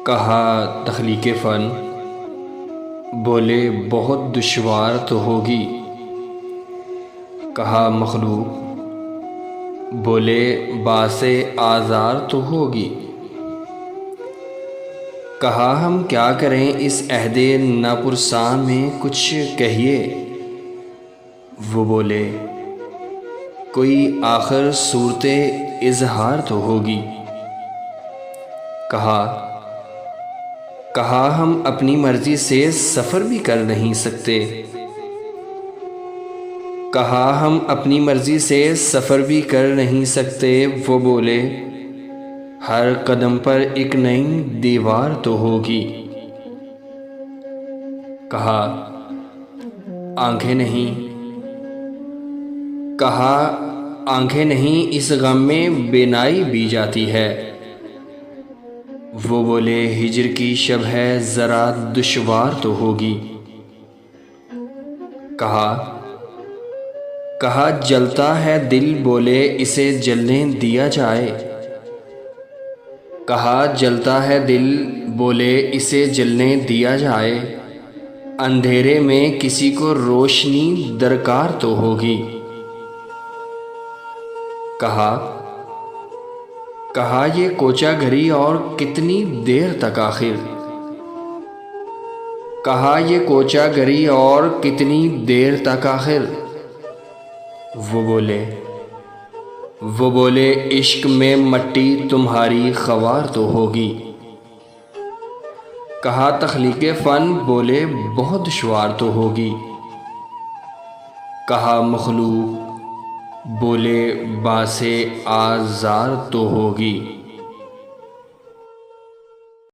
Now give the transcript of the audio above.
کہا تخلیق فن، بولے بہت دشوار تو ہوگی۔ کہا مخلوق، بولے باعث آزار تو ہوگی۔ کہا ہم کیا کریں اس عہد ناپرساں میں، کچھ کہیے۔ وہ بولے کوئی آخر صورت اظہار تو ہوگی۔ کہا ہم اپنی مرضی سے سفر بھی کر نہیں سکتے۔ کہا ہم اپنی مرضی سے سفر بھی کر نہیں سکتے۔ وہ بولے ہر قدم پر ایک نئی دیوار تو ہوگی۔ کہا آنکھیں نہیں، کہا آنکھیں نہیں، اس غم میں بینائی بھی جاتی ہے۔ وہ بولے ہجر کی شب ہے ذرا دشوار تو ہوگی۔ کہا جلتا ہے دل، بولے اسے جلنے دیا جائے۔ کہا جلتا ہے دل، بولے اسے جلنے دیا جائے۔ اندھیرے میں کسی کو روشنی درکار تو ہوگی۔ کہا یہ کوچہ گھری اور کتنی دیر تک آخر۔ کہا یہ کوچہ گھری اور کتنی دیر تک آخر۔ وہ بولے عشق میں مٹی تمہاری خوار تو ہوگی۔ کہا تخلیق فن، بولے بہت دشوار تو ہوگی۔ کہا مخلوق، بولے باعث آزار تو ہوگی۔